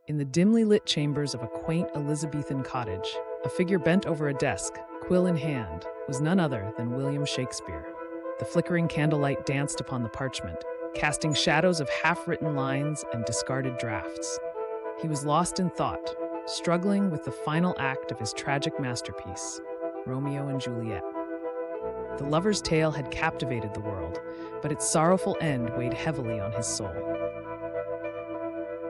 In the dimly lit chambers of a quaint Elizabethan cottage, a figure bent over a desk, quill in hand, was none other than William Shakespeare. The flickering candlelight danced upon the parchment, casting shadows of half-written lines and discarded drafts. He was lost in thought, struggling with the final act of his tragic masterpiece, Romeo and Juliet. The lover's tale had captivated the world, but its sorrowful end weighed heavily on his soul.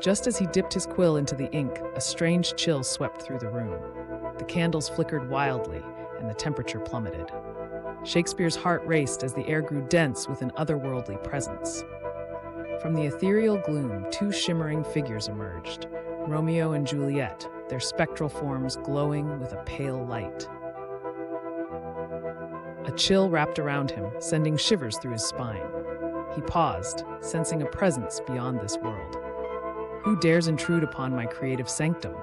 Just as he dipped his quill into the ink, a strange chill swept through the room. The candles flickered wildly, and the temperature plummeted. Shakespeare's heart raced as the air grew dense with an otherworldly presence. From the ethereal gloom, two shimmering figures emerged, Romeo and Juliet, their spectral forms glowing with a pale light. A chill wrapped around him, sending shivers through his spine. He paused, sensing a presence beyond this world. "Who dares intrude upon my creative sanctum?"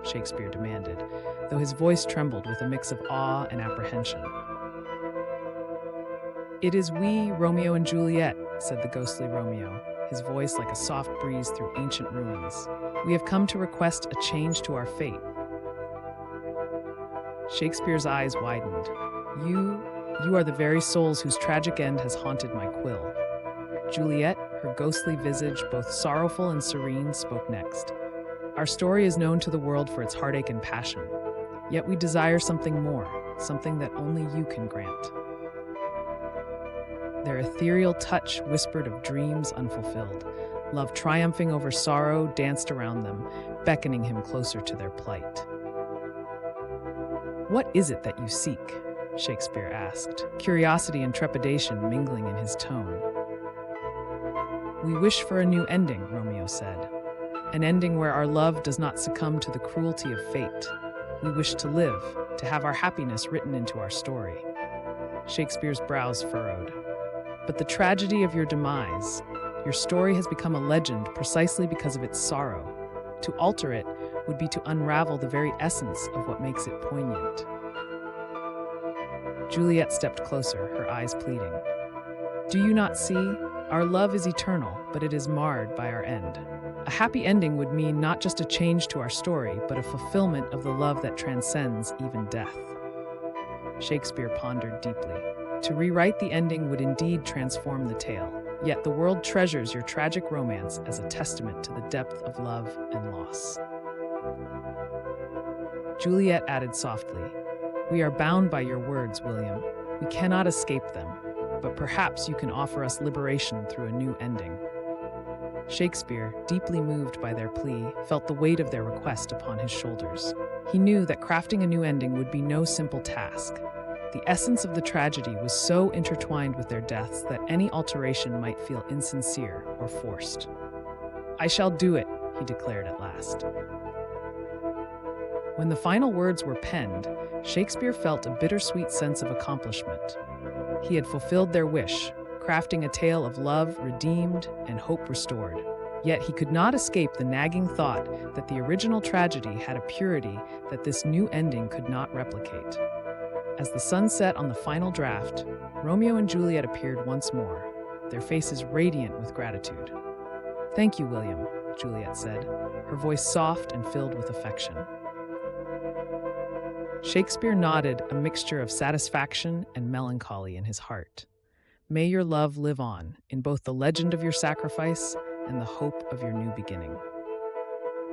Shakespeare demanded, though his voice trembled with a mix of awe and apprehension. "It is we, Romeo and Juliet," said the ghostly Romeo, his voice like a soft breeze through ancient ruins. "We have come to request a change to our fate." Shakespeare's eyes widened. You are the very souls whose tragic end has haunted my quill." Juliet, her ghostly visage both sorrowful and serene, spoke next. "Our story is known to the world for its heartache and passion. Yet we desire something more, something that only you can grant." Their ethereal touch whispered of dreams unfulfilled. Love triumphing over sorrow danced around them, beckoning him closer to their plight. "What is it that you seek?" Shakespeare asked, curiosity and trepidation mingling in his tone. "We wish for a new ending," Romeo said. "An ending where our love does not succumb to the cruelty of fate. We wish to live, to have our happiness written into our story." Shakespeare's brows furrowed. "But the tragedy of your demise, your story has become a legend precisely because of its sorrow. To alter it would be to unravel the very essence of what makes it poignant." Juliet stepped closer, her eyes pleading. "Do you not see? Our love is eternal, but it is marred by our end. A happy ending would mean not just a change to our story, but a fulfillment of the love that transcends even death." Shakespeare pondered deeply. To rewrite the ending would indeed transform the tale, yet the world treasures your tragic romance as a testament to the depth of love and loss. Juliet added softly, "We are bound by your words, William. We cannot escape them, but perhaps you can offer us liberation through a new ending." Shakespeare, deeply moved by their plea, felt the weight of their request upon his shoulders. He knew that crafting a new ending would be no simple task. The essence of the tragedy was so intertwined with their deaths that any alteration might feel insincere or forced. "I shall do it," he declared at last. When the final words were penned, Shakespeare felt a bittersweet sense of accomplishment. He had fulfilled their wish, crafting a tale of love redeemed and hope restored. Yet he could not escape the nagging thought that the original tragedy had a purity that this new ending could not replicate. As the sun set on the final draft, Romeo and Juliet appeared once more, their faces radiant with gratitude. "Thank you, William," Juliet said, her voice soft and filled with affection. Shakespeare nodded, a mixture of satisfaction and melancholy in his heart. "May your love live on, in both the legend of your sacrifice and the hope of your new beginning."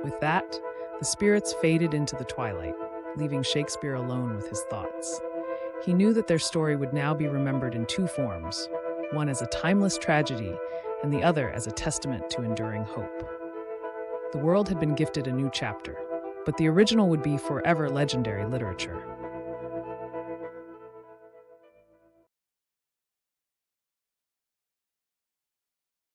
With that, the spirits faded into the twilight, leaving Shakespeare alone with his thoughts. He knew that their story would now be remembered in two forms, one as a timeless tragedy and the other as a testament to enduring hope. The world had been gifted a new chapter, but the original would be forever legendary literature.